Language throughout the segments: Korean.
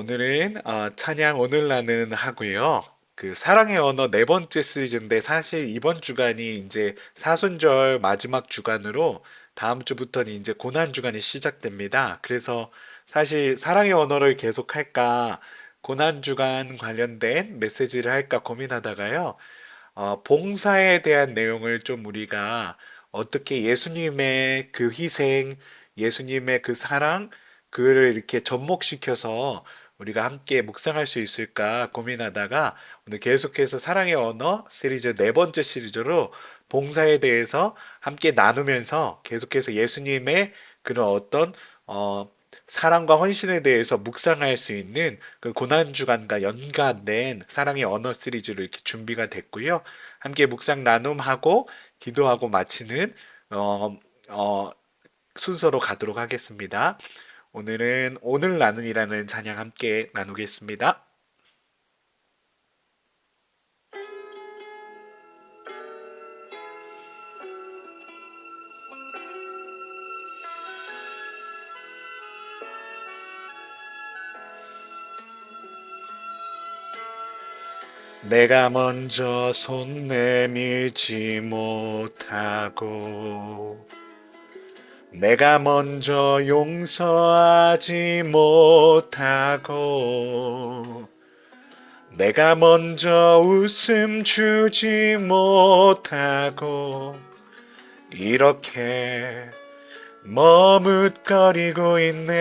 오늘은 찬양 오늘 나는 하고요. 그 사랑의 언어 네 번째 시리즈인데 사실 이번 주간이 이제 사순절 마지막 주간으로 다음 주부터는 이제 고난 주간이 시작됩니다. 그래서 사실 사랑의 언어를 계속 할까 고난 주간 관련된 메시지를 할까 고민하다가요. 봉사에 대한 내용을 좀 우리가 어떻게 예수님의 그 희생, 예수님의 그 사랑, 그를 이렇게 접목시켜서 우리가 함께 묵상할 수 있을까 고민하다가 오늘 계속해서 사랑의 언어 시리즈 네 번째 시리즈로 봉사에 대해서 함께 나누면서 계속해서 예수님의 그런 어떤 어, 사랑과 헌신에 대해서 묵상할 수 있는 그 고난주간과 연관된 사랑의 언어 시리즈로 이렇게 준비가 됐고요. 함께 묵상 나눔하고 기도하고 마치는 어, 어, 순서로 가도록 하겠습니다. 오늘은 오늘 나는이라는 찬양 함께 나누겠습니다. 내가 먼저 손 내밀지 못하고 내가 먼저 용서하지 못하고 내가 먼저 웃음 주지 못하고 이렇게 머뭇거리고 있네.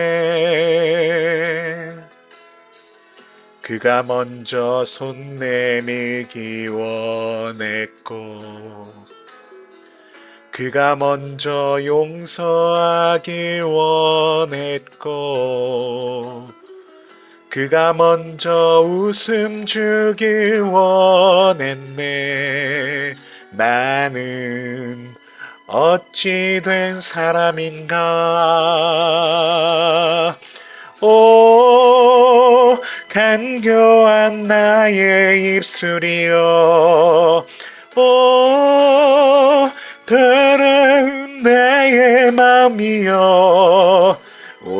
그가 먼저 손 내밀기 원했고 그가 먼저 용서하길 원했고 그가 먼저 웃음 주길 원했네. 나는 어찌 된 사람인가. 오 간교한 나의 입술이여 오 더러운 나의 마음이여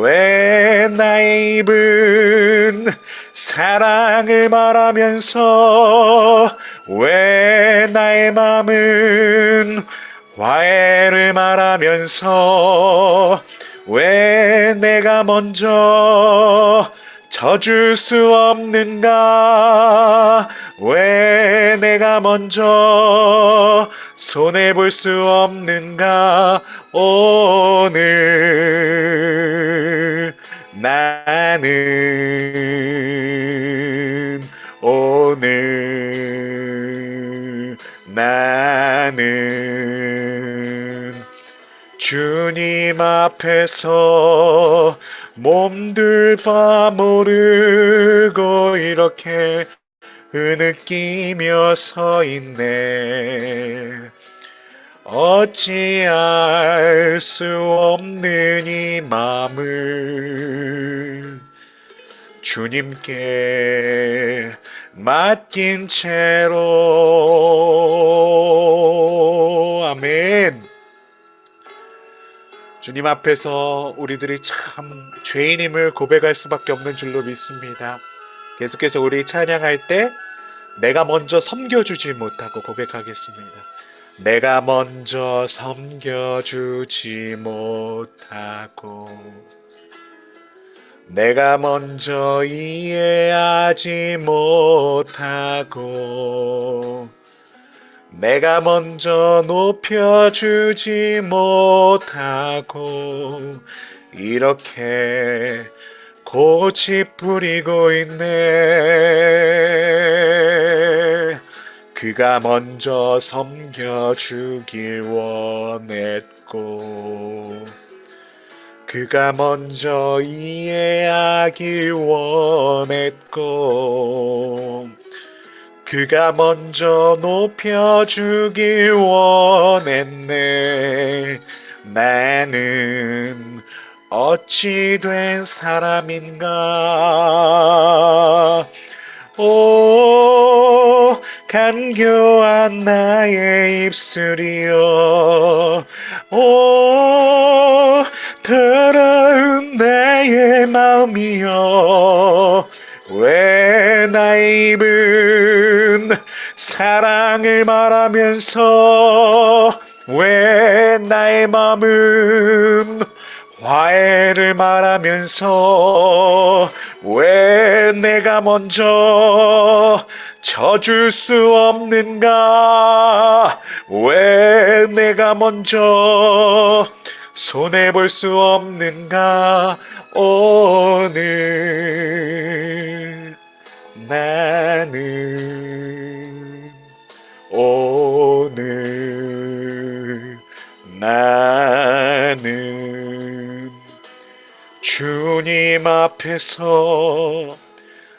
왜 나의 입은 사랑을 말하면서 왜 나의 마음은 화해를 말하면서 왜 내가 먼저 져줄 수 없는가 왜 내가 먼저 손해볼 수 없는가 오늘 나는 주님 앞에서 몸둘 바 모르고 이렇게 흐느끼며 서 있네. 어찌할 수 없는 이 마음을 주님께 맡긴 채로 아멘. 주님 앞에서 우리들이 참 죄인임을 고백할 수밖에 없는 줄로 믿습니다. 계속해서 우리 찬양할 때 내가 먼저 섬겨주지 못하고 고백하겠습니다. 내가 먼저 섬겨주지 못하고 내가 먼저 이해하지 못하고 내가 먼저 높여주지 못하고 이렇게 고집 부리고 있네. 그가 먼저 섬겨주길 원했고 그가 먼저 이해하길 원했고 그가 먼저 높여주길 원했네. 나는 어찌 된 사람인가. 오 간교한 나의 입술이여 오 더러운 나의 마음이여 왜 나의 입은 사랑을 말하면서 왜 나의 마음은 화해를 말하면서 왜 내가 먼저 져줄 수 없는가 왜 내가 먼저 손해볼 수 없는가 오늘 오늘 나는 주님 앞에서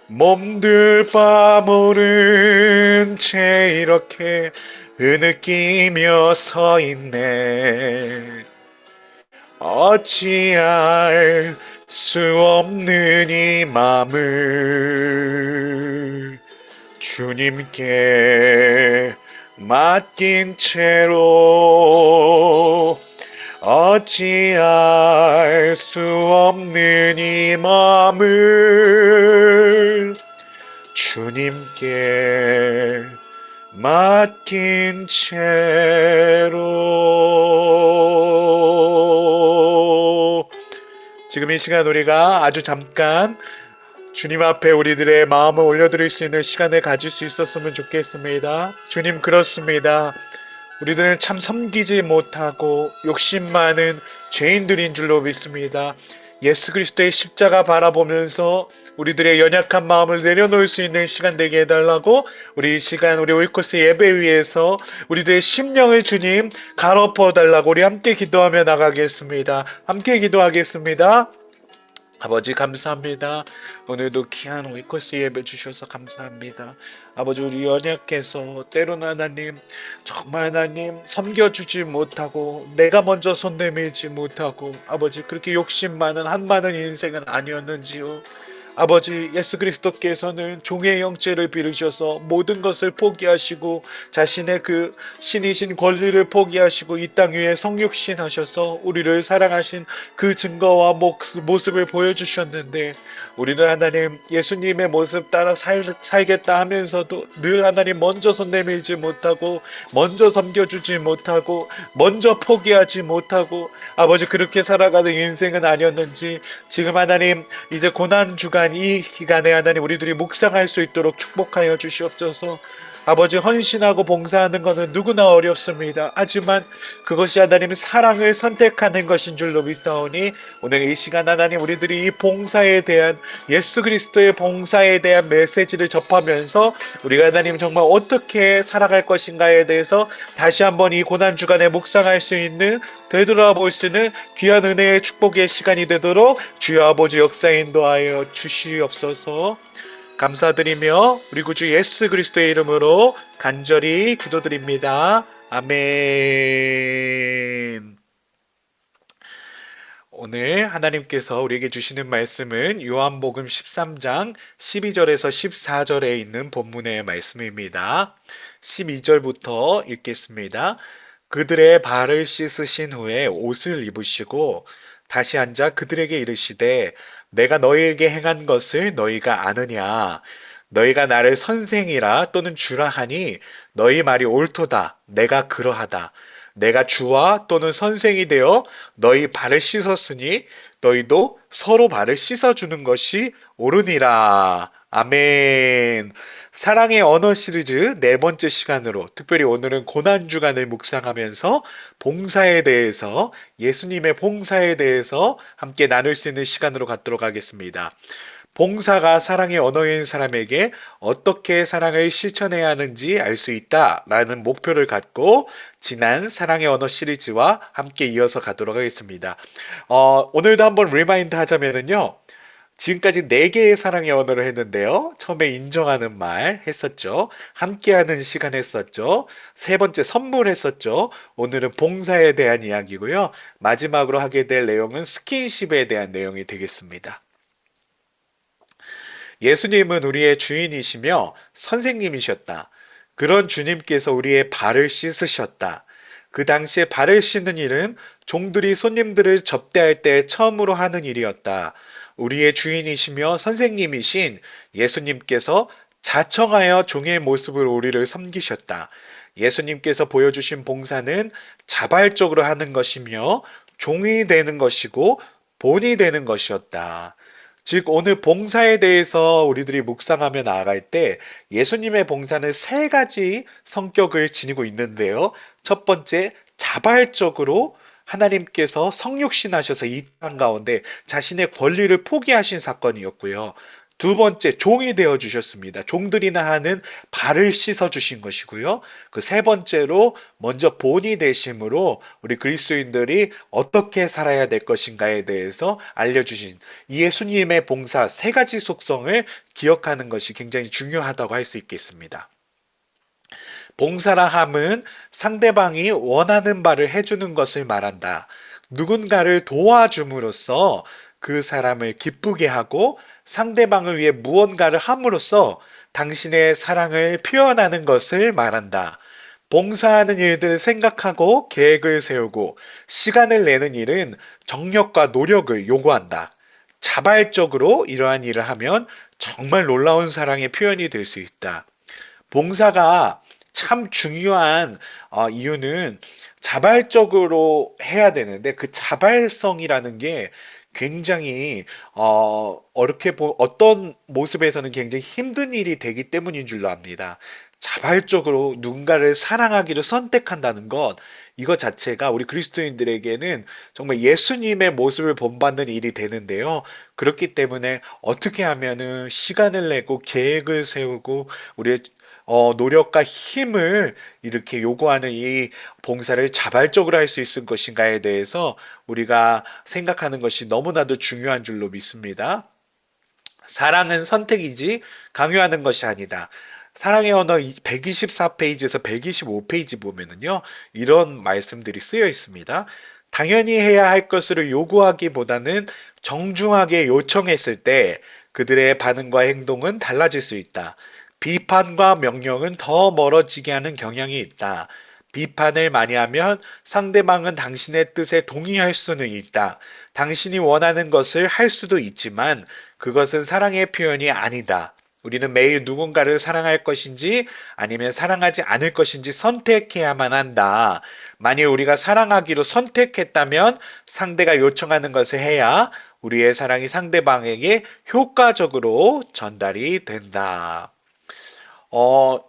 몸둘 바 모른 채 이렇게 흐느끼며 서 있네. 어찌할 수 없는 이 맘을 주님께 맡긴 채로 어찌할 수 없는 이 맘을 주님께 맡긴 채로 지금 이 시간 우리가 아주 잠깐 주님 앞에 우리들의 마음을 올려드릴 수 있는 시간을 가질 수 있었으면 좋겠습니다. 주님, 그렇습니다. 우리들은 참 섬기지 못하고 욕심 많은 죄인들인 줄로 믿습니다. 예수 그리스도의 십자가 바라보면서 우리들의 연약한 마음을 내려놓을 수 있는 시간 되게 해달라고 우리 이 시간 우리 오이코스 예배 위에서 우리들의 심령을 주님 가로퍼 달라고 우리 함께 기도하며 나가겠습니다. 함께 기도하겠습니다. 아버지 감사합니다. 오늘도 귀한 오이코스 예배 주셔서 감사합니다. 아버지 우리 연약해서 때로는 하나님 정말 하나님 섬겨주지 못하고 내가 먼저 손 내밀지 못하고 아버지 그렇게 욕심 많은 한많은 인생은 아니었는지요. 아버지 예수 그리스도께서는 종의 형체를 빌으셔서 모든 것을 포기하시고 자신의 그 신이신 권리를 포기하시고 이 땅 위에 성육신 하셔서 우리를 사랑하신 그 증거와 모습을 보여주셨는데 우리는 하나님 예수님의 모습 따라 살겠다 하면서도 늘 하나님 먼저 손 내밀지 못하고 먼저 섬겨주지 못하고 먼저 포기하지 못하고 아버지 그렇게 살아가는 인생은 아니었는지 지금 하나님 이제 고난주간 이 기간에 하나님 우리들이 묵상할 수 있도록 축복하여 주시옵소서. 아버지 헌신하고 봉사하는 것은 누구나 어렵습니다. 하지만 그것이 하나님 사랑을 선택하는 것인 줄로 믿사오니 오늘 이 시간 하나님 우리들이 이 봉사에 대한 예수 그리스도의 봉사에 대한 메시지를 접하면서 우리가 하나님 정말 어떻게 살아갈 것인가에 대해서 다시 한번 이 고난주간에 묵상할 수 있는 되돌아볼 수 있는 귀한 은혜의 축복의 시간이 되도록 주여 아버지 역사 인도하여 주시옵소서. 감사드리며 우리 구주 예수 그리스도의 이름으로 간절히 기도드립니다. 아멘. 오늘 하나님께서 우리에게 주시는 말씀은 요한복음 13장 12절에서 14절에 있는 본문의 말씀입니다. 12절부터 읽겠습니다. 그들의 발을 씻으신 후에 옷을 입으시고 다시 앉아 그들에게 이르시되 내가 너희에게 행한 것을 너희가 아느냐 너희가 나를 선생이라 또는 주라 하니 너희 말이 옳도다 내가 그러하다 내가 주와 또는 선생이 되어 너희 발을 씻었으니 너희도 서로 발을 씻어주는 것이 옳으니라. 아멘. 사랑의 언어 시리즈 네 번째 시간으로 특별히 오늘은 고난주간을 묵상하면서 봉사에 대해서 예수님의 봉사에 대해서 함께 나눌 수 있는 시간으로 갖도록 하겠습니다. 봉사가 사랑의 언어인 사람에게 어떻게 사랑을 실천해야 하는지 알 수 있다라는 목표를 갖고 지난 사랑의 언어 시리즈와 함께 이어서 가도록 하겠습니다. 오늘도 한번 리마인드 하자면요. 지금까지 4개의 사랑의 언어를 했는데요. 처음에 인정하는 말 했었죠. 함께하는 시간 했었죠. 세 번째 선물 했었죠. 오늘은 봉사에 대한 이야기고요. 마지막으로 하게 될 내용은 스킨십에 대한 내용이 되겠습니다. 예수님은 우리의 주인이시며 선생님이셨다. 그런 주님께서 우리의 발을 씻으셨다. 그 당시에 발을 씻는 일은 종들이 손님들을 접대할 때 처음으로 하는 일이었다. 우리의 주인이시며 선생님이신 예수님께서 자청하여 종의 모습으로 우리를 섬기셨다. 예수님께서 보여주신 봉사는 자발적으로 하는 것이며 종이 되는 것이고 본이 되는 것이었다. 즉, 오늘 봉사에 대해서 우리들이 묵상하며 나아갈 때 예수님의 봉사는 세 가지 성격을 지니고 있는데요. 첫 번째, 자발적으로 하나님께서 성육신하셔서 이 땅 가운데 자신의 권리를 포기하신 사건이었고요. 두 번째, 종이 되어 주셨습니다. 종들이나 하는 발을 씻어 주신 것이고요. 그 세 번째로 먼저 본이 되심으로 우리 그리스도인들이 어떻게 살아야 될 것인가에 대해서 알려주신 이 예수님의 봉사 세 가지 속성을 기억하는 것이 굉장히 중요하다고 할 수 있겠습니다. 봉사라 함은 상대방이 원하는 바를 해주는 것을 말한다. 누군가를 도와줌으로써 그 사람을 기쁘게 하고 상대방을 위해 무언가를 함으로써 당신의 사랑을 표현하는 것을 말한다. 봉사하는 일들을 생각하고 계획을 세우고 시간을 내는 일은 정력과 노력을 요구한다. 자발적으로 이러한 일을 하면 정말 놀라운 사랑의 표현이 될 수 있다. 봉사가 참 중요한 이유는 자발적으로 해야 되는데 그 자발성이라는 게 굉장히 어떤 모습에서는 굉장히 힘든 일이 되기 때문인 줄로 압니다. 자발적으로 누군가를 사랑하기를 선택한다는 것, 이것 자체가 우리 그리스도인들에게는 정말 예수님의 모습을 본받는 일이 되는데요. 그렇기 때문에 어떻게 하면은 시간을 내고 계획을 세우고 우리의 노력과 힘을 이렇게 요구하는 이 봉사를 자발적으로 할 수 있을 것인가에 대해서 우리가 생각하는 것이 너무나도 중요한 줄로 믿습니다. 사랑은 선택이지 강요하는 것이 아니다. 사랑의 언어 124페이지에서 125페이지 보면은요, 이런 말씀들이 쓰여 있습니다. 당연히 해야 할 것을 요구하기보다는 정중하게 요청했을 때 그들의 반응과 행동은 달라질 수 있다. 비판과 명령은 더 멀어지게 하는 경향이 있다. 비판을 많이 하면 상대방은 당신의 뜻에 동의할 수는 있다. 당신이 원하는 것을 할 수도 있지만 그것은 사랑의 표현이 아니다. 우리는 매일 누군가를 사랑할 것인지 아니면 사랑하지 않을 것인지 선택해야만 한다. 만일 우리가 사랑하기로 선택했다면 상대가 요청하는 것을 해야 우리의 사랑이 상대방에게 효과적으로 전달이 된다. 어,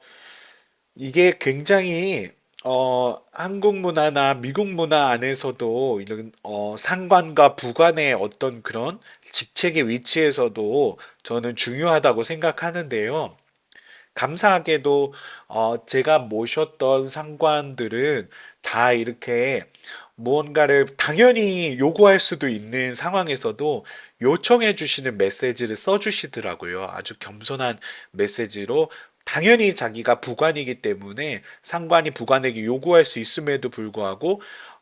이게 굉장히 한국 문화나 미국 문화 안에서도 이런 상관과 부관의 어떤 그런 직책의 위치에서도 저는 중요하다고 생각하는데요. 감사하게도 제가 모셨던 상관들은 다 이렇게 무언가를 당연히 요구할 수도 있는 상황에서도 요청해 주시는 메시지를 써 주시더라고요. 아주 겸손한 메시지로 당연히 자기가 부관이기 때문에 상관이 부관에게 요구할 수 있음에도 불구하고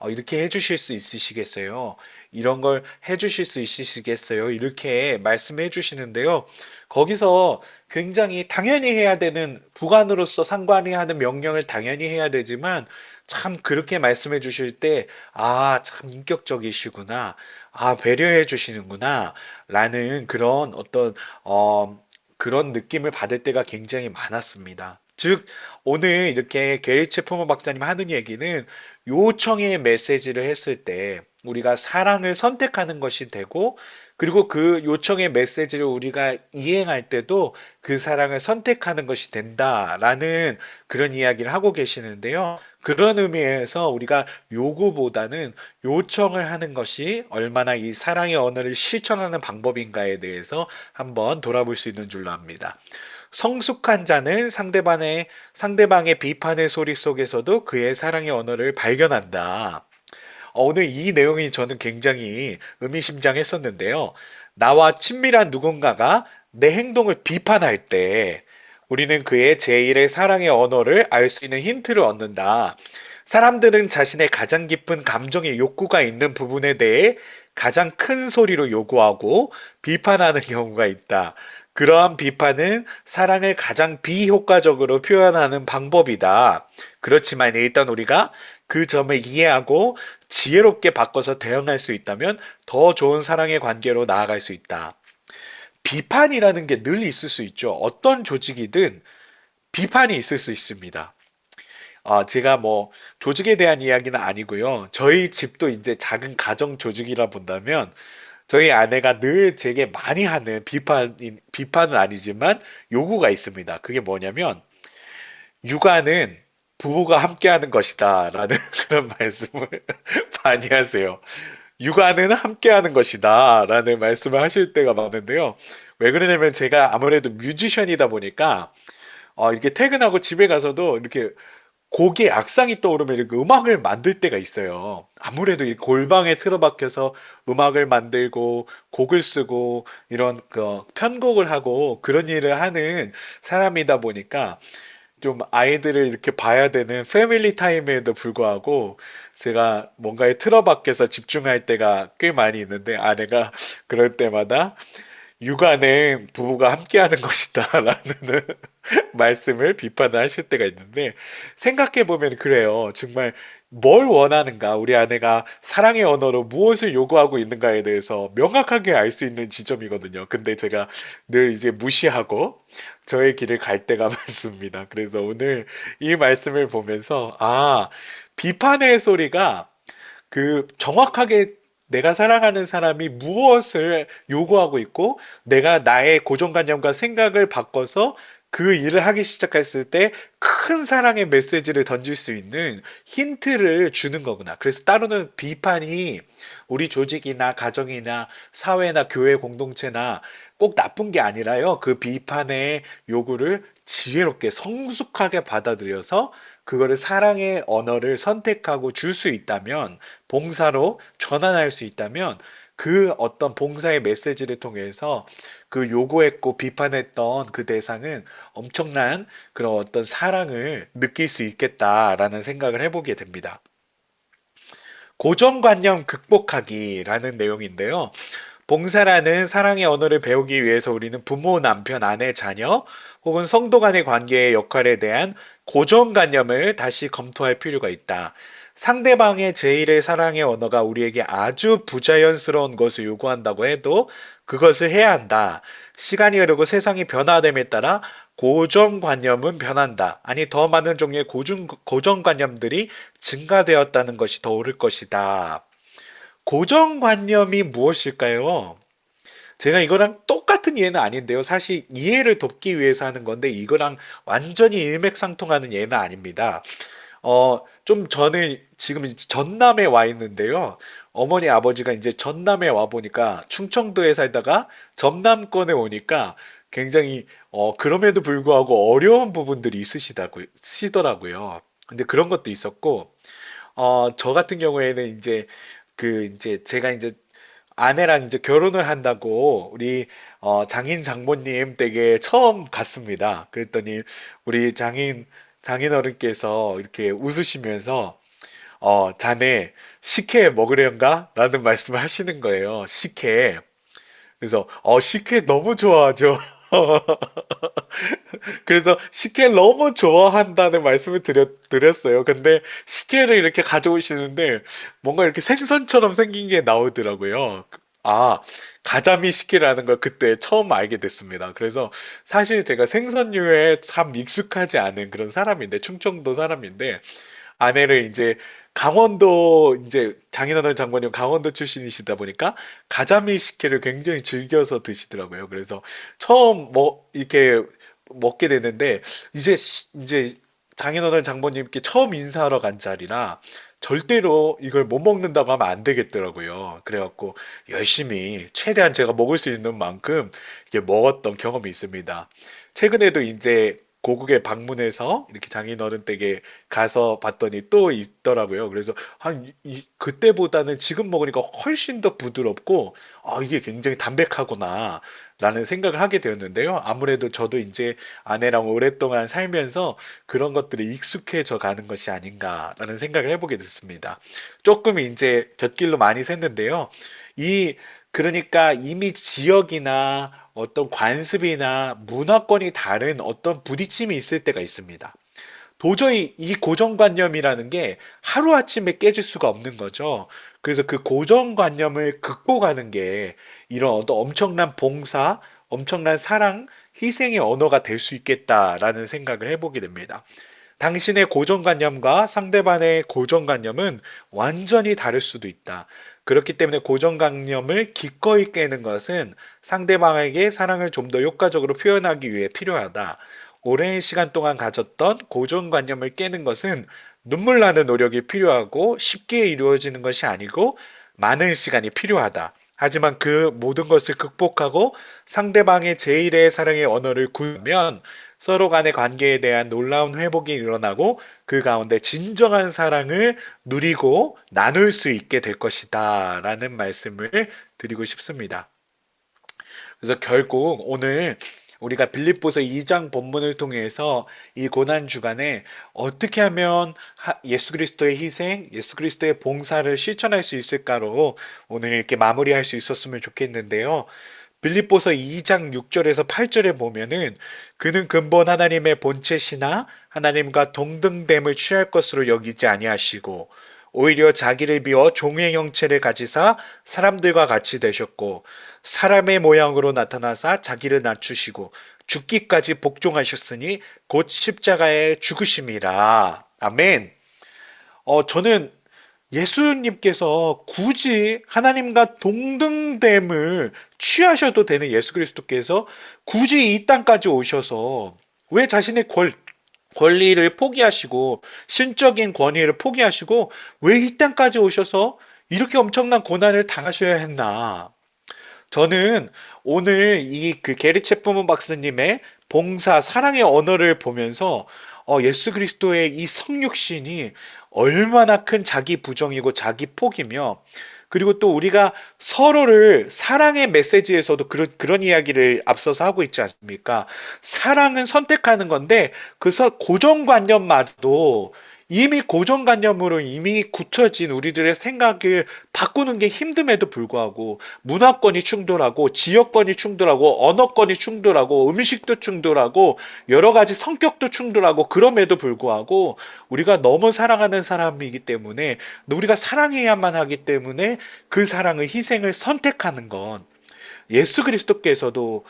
이렇게 해 주실 수 있으시겠어요? 이런 걸 해 주실 수 있으시겠어요? 이렇게 말씀해 주시는데요. 거기서 굉장히 당연히 해야 되는 부관으로서 상관이 하는 명령을 당연히 해야 되지만 참 그렇게 말씀해 주실 때, 아, 참 인격적이시구나. 아, 배려해 주시는구나. 라는 그런 그런 느낌을 받을 때가 굉장히 많았습니다. 즉, 오늘 이렇게 게리츠 포머 박사님 하는 얘기는 요청의 메시지를 했을 때 우리가 사랑을 선택하는 것이 되고 그리고 그 요청의 메시지를 우리가 이행할 때도 그 사랑을 선택하는 것이 된다라는 그런 이야기를 하고 계시는데요. 그런 의미에서 우리가 요구보다는 요청을 하는 것이 얼마나 이 사랑의 언어를 실천하는 방법인가에 대해서 한번 돌아볼 수 있는 줄로 압니다. 성숙한 자는 상대방의 비판의 소리 속에서도 그의 사랑의 언어를 발견한다. 오늘 이 내용이 저는 굉장히 의미심장했었는데요. 나와 친밀한 누군가가 내 행동을 비판할 때 우리는 그의 제1의 사랑의 언어를 알 수 있는 힌트를 얻는다. 사람들은 자신의 가장 깊은 감정의 욕구가 있는 부분에 대해 가장 큰 소리로 요구하고 비판하는 경우가 있다. 그러한 비판은 사랑을 가장 비효과적으로 표현하는 방법이다. 그렇지만 일단 우리가 그 점을 이해하고 지혜롭게 바꿔서 대응할 수 있다면 더 좋은 사랑의 관계로 나아갈 수 있다. 비판이라는 게 늘 있을 수 있죠. 어떤 조직이든 비판이 있을 수 있습니다. 제가 뭐 조직에 대한 이야기는 아니고요. 저희 집도 이제 작은 가정 조직이라 본다면 저희 아내가 늘 제게 많이 하는 비판은 아니지만 요구가 있습니다. 그게 뭐냐면 육아는 부부가 함께하는 것이다라는 그런 말씀을 많이 하세요. 육아는 함께하는 것이다라는 말씀을 하실 때가 많은데요. 왜 그러냐면 제가 아무래도 뮤지션이다 보니까 이렇게 퇴근하고 집에 가서도 이렇게 곡의 악상이 떠오르면 이렇게 음악을 만들 때가 있어요. 아무래도 이 골방에 틀어박혀서 음악을 만들고 곡을 쓰고 이런 그 편곡을 하고 그런 일을 하는 사람이다 보니까 좀 아이들을 이렇게 봐야 되는 패밀리 타임에도 불구하고 제가 뭔가에 틀어박혀서 집중할 때가 꽤 많이 있는데 아내가 그럴 때마다 육아는 부부가 함께하는 것이다라는 말씀을 비판을 하실 때가 있는데 생각해 보면 그래요. 정말 뭘 원하는가, 우리 아내가 사랑의 언어로 무엇을 요구하고 있는가에 대해서 명확하게 알 수 있는 지점이거든요. 근데 제가 늘 이제 무시하고 저의 길을 갈 때가 많습니다. 그래서 오늘 이 말씀을 보면서 비판의 소리가 그 정확하게 내가 사랑하는 사람이 무엇을 요구하고 있고 내가 나의 고정관념과 생각을 바꿔서 그 일을 하기 시작했을 때 큰 사랑의 메시지를 던질 수 있는 힌트를 주는 거구나. 그래서 따로는 비판이 우리 조직이나 가정이나 사회나 교회 공동체나 꼭 나쁜 게 아니라요. 그 비판의 요구를 지혜롭게 성숙하게 받아들여서 그거를 사랑의 언어를 선택하고 줄 수 있다면 봉사로 전환할 수 있다면 그 어떤 봉사의 메시지를 통해서 그 요구했고 비판했던 그 대상은 엄청난 그런 어떤 사랑을 느낄 수 있겠다라는 생각을 해보게 됩니다. 고정관념 극복하기라는 내용인데요. 봉사라는 사랑의 언어를 배우기 위해서 우리는 부모, 남편, 아내, 자녀 혹은 성도 간의 관계의 역할에 대한 고정관념을 다시 검토할 필요가 있다. 상대방의 제1의 사랑의 언어가 우리에게 아주 부자연스러운 것을 요구한다고 해도 그것을 해야 한다. 시간이 흐르고 세상이 변화됨에 따라 고정관념은 변한다. 아니, 더 많은 종류의 고정관념들이 증가되었다는 것이 더 옳을 것이다. 고정관념이 무엇일까요? 제가 이거랑 똑같은 예는 아닌데요. 사실 이해를 돕기 위해서 하는 건데 이거랑 완전히 일맥상통하는 예는 아닙니다. 좀 저는 지금 이제 전남에 와 있는데요. 어머니 아버지가 이제 전남에 와 보니까 충청도에 살다가 전남권에 오니까 굉장히 그럼에도 불구하고 어려운 부분들이 있으시더라고요. 근데 그런 것도 있었고 저 같은 경우에는 이제 제가 이제 아내랑 이제 결혼을 한다고 우리 장인 장모님 댁에 처음 갔습니다. 그랬더니 우리 장인어른께서 이렇게 웃으시면서 자네 식혜 먹으련가? 라는 말씀을 하시는 거예요. 식혜. 그래서 식혜 너무 좋아하죠. 그래서 식혜를 너무 좋아한다는 말씀을 드렸어요. 근데 식혜를 이렇게 가져오시는데 뭔가 이렇게 생선처럼 생긴 게 나오더라고요. 아, 가자미 식혜라는 걸 그때 처음 알게 됐습니다. 그래서 사실 제가 생선류에 참 익숙하지 않은 그런 사람인데, 충청도 사람인데, 아내를 이제 강원도 이제 장인어른 장모님 강원도 출신이시다 보니까 가자미 식혜를 굉장히 즐겨서 드시더라고요. 그래서 처음 뭐 이렇게 먹게 되는데 이제 장인어른 장모님께 처음 인사하러 간 자리라 절대로 이걸 못 먹는다고 하면 안 되겠더라고요. 그래갖고 열심히 최대한 제가 먹을 수 있는 만큼 이렇게 먹었던 경험이 있습니다. 최근에도 이제 고국에 방문해서 이렇게 장인어른 댁에 가서 봤더니 또 있더라고요. 그래서 그때보다는 지금 먹으니까 훨씬 더 부드럽고 이게 굉장히 담백하구나 라는 생각을 하게 되었는데요. 아무래도 저도 이제 아내랑 오랫동안 살면서 그런 것들이 익숙해져 가는 것이 아닌가라는 생각을 해보게 됐습니다. 조금 이제 곁길로 많이 샜는데요. 이 그러니까 이미 지역이나 어떤 관습이나 문화권이 다른 어떤 부딪힘이 있을 때가 있습니다. 도저히 이 고정관념이라는 게 하루아침에 깨질 수가 없는 거죠. 그래서 그 고정관념을 극복하는 게 이런 어떤 엄청난 봉사, 엄청난 사랑, 희생의 언어가 될 수 있겠다라는 생각을 해보게 됩니다. 당신의 고정관념과 상대방의 고정관념은 완전히 다를 수도 있다. 그렇기 때문에 고정관념을 기꺼이 깨는 것은 상대방에게 사랑을 좀 더 효과적으로 표현하기 위해 필요하다. 오랜 시간 동안 가졌던 고정관념을 깨는 것은 눈물 나는 노력이 필요하고 쉽게 이루어지는 것이 아니고 많은 시간이 필요하다. 하지만 그 모든 것을 극복하고 상대방의 제1의 사랑의 언어를 구하면 서로 간의 관계에 대한 놀라운 회복이 일어나고 그 가운데 진정한 사랑을 누리고 나눌 수 있게 될 것이다 라는 말씀을 드리고 싶습니다. 그래서 결국 오늘 우리가 빌립보서 2장 본문을 통해서 이 고난 주간에 어떻게 하면 예수 그리스도의 희생, 예수 그리스도의 봉사를 실천할 수 있을까로 오늘 이렇게 마무리할 수 있었으면 좋겠는데요. 빌립보서 2장 6절에서 8절에 보면은 그는 근본 하나님의 본체시나 하나님과 동등됨을 취할 것으로 여기지 아니하시고 오히려 자기를 비워 종의 형체를 가지사 사람들과 같이 되셨고 사람의 모양으로 나타나사 자기를 낮추시고 죽기까지 복종하셨으니 곧 십자가에 죽으심이라. 아멘. 저는 예수님께서 굳이 하나님과 동등됨을 취하셔도 되는 예수 그리스도께서 굳이 이 땅까지 오셔서 왜 자신의 권리를 포기하시고 신적인 권위를 포기하시고 왜 이 땅까지 오셔서 이렇게 엄청난 고난을 당하셔야 했나? 저는 오늘 이 그 게리 체프먼 박사님의 봉사 사랑의 언어를 보면서 예수 그리스도의 이 성육신이 얼마나 큰 자기 부정이고 자기 폭이며 그리고 또 우리가 서로를 사랑의 메시지에서도 그런 이야기를 앞서서 하고 있지 않습니까? 사랑은 선택하는 건데 고정관념마저도 이미 고정관념으로 이미 굳혀진 우리들의 생각을 바꾸는 게 힘듦에도 불구하고 문화권이 충돌하고 지역권이 충돌하고 언어권이 충돌하고 음식도 충돌하고 여러 가지 성격도 충돌하고 그럼에도 불구하고 우리가 너무 사랑하는 사람이기 때문에 우리가 사랑해야만 하기 때문에 그 사랑의 희생을 선택하는 건 예수 그리스도께서도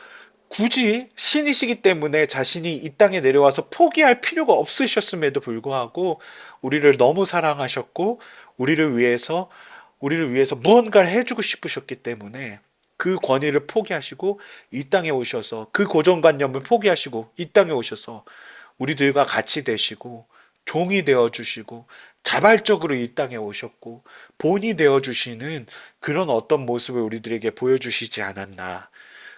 굳이 신이시기 때문에 자신이 이 땅에 내려와서 포기할 필요가 없으셨음에도 불구하고 우리를 너무 사랑하셨고 우리를 위해서 무언가를 해주고 싶으셨기 때문에 그 권위를 포기하시고 이 땅에 오셔서 그 고정관념을 포기하시고 이 땅에 오셔서 우리들과 같이 되시고 종이 되어 주시고 자발적으로 이 땅에 오셨고 본이 되어 주시는 그런 어떤 모습을 우리들에게 보여주시지 않았나.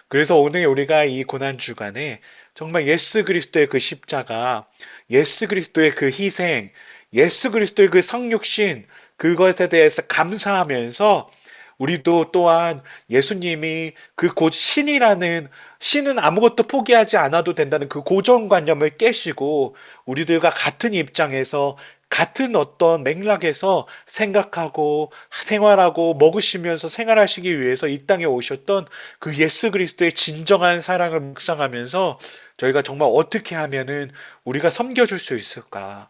그래서 오늘 우리가 이 고난 주간에 정말 예수 그리스도의 그 십자가, 예수 그리스도의 그 희생, 예수 그리스도의 그 성육신, 그것에 대해서 감사하면서 우리도 또한 예수님이 그 곧 신은 아무것도 포기하지 않아도 된다는 그 고정관념을 깨시고 우리들과 같은 입장에서 같은 어떤 맥락에서 생각하고 생활하고 먹으시면서 생활하시기 위해서 이 땅에 오셨던 그 예수 그리스도의 진정한 사랑을 묵상하면서 저희가 정말 어떻게 하면은 우리가 섬겨줄 수 있을까?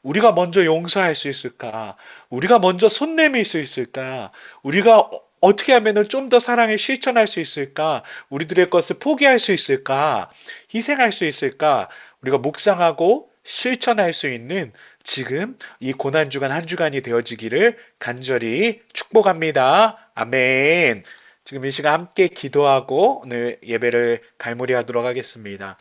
우리가 먼저 용서할 수 있을까? 우리가 먼저 손 내밀 수 있을까? 우리가 어떻게 하면은 좀 더 사랑을 실천할 수 있을까? 우리들의 것을 포기할 수 있을까? 희생할 수 있을까? 우리가 묵상하고 실천할 수 있는 지금 이 고난주간 한 주간이 되어지기를 간절히 축복합니다. 아멘. 지금 이 시간 함께 기도하고 오늘 예배를 갈무리하도록 하겠습니다.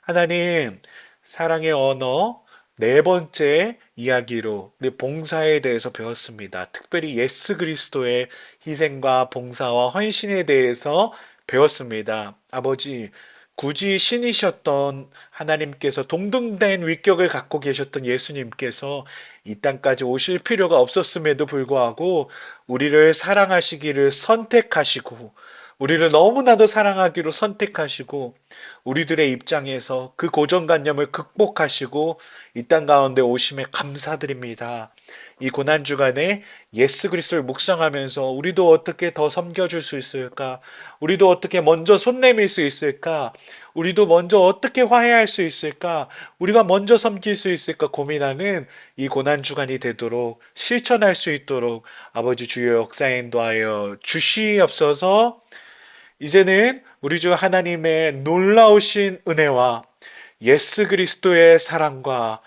하나님, 사랑의 언어 네 번째 이야기로 우리 봉사에 대해서 배웠습니다. 특별히 예수 그리스도의 희생과 봉사와 헌신에 대해서 배웠습니다. 아버지, 굳이 신이셨던 하나님께서 동등된 위격을 갖고 계셨던 예수님께서 이 땅까지 오실 필요가 없었음에도 불구하고 우리를 사랑하시기를 선택하시고 우리를 너무나도 사랑하기로 선택하시고 우리들의 입장에서 그 고정관념을 극복하시고 이 땅 가운데 오심에 감사드립니다. 이 고난 주간에 예수 그리스도를 묵상하면서 우리도 어떻게 더 섬겨줄 수 있을까? 우리도 어떻게 먼저 손 내밀 수 있을까? 우리도 먼저 어떻게 화해할 수 있을까? 우리가 먼저 섬길 수 있을까 고민하는 이 고난 주간이 되도록 실천할 수 있도록 아버지 주여 역사에 인도하여 주시옵소서. 이제는 우리 주 하나님의 놀라우신 은혜와 예수 그리스도의 사랑과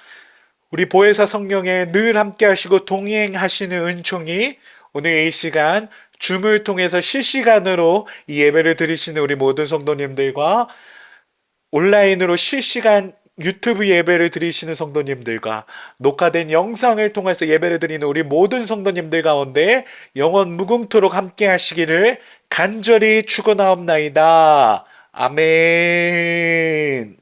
우리 보혜사 성령에 늘 함께 하시고 동행하시는 은총이 오늘 이 시간 줌을 통해서 실시간으로 이 예배를 드리시는 우리 모든 성도님들과 온라인으로 실시간 유튜브 예배를 드리시는 성도님들과 녹화된 영상을 통해서 예배를 드리는 우리 모든 성도님들 가운데 영원 무궁토록 함께 하시기를 간절히 축원하옵나이다. 아멘.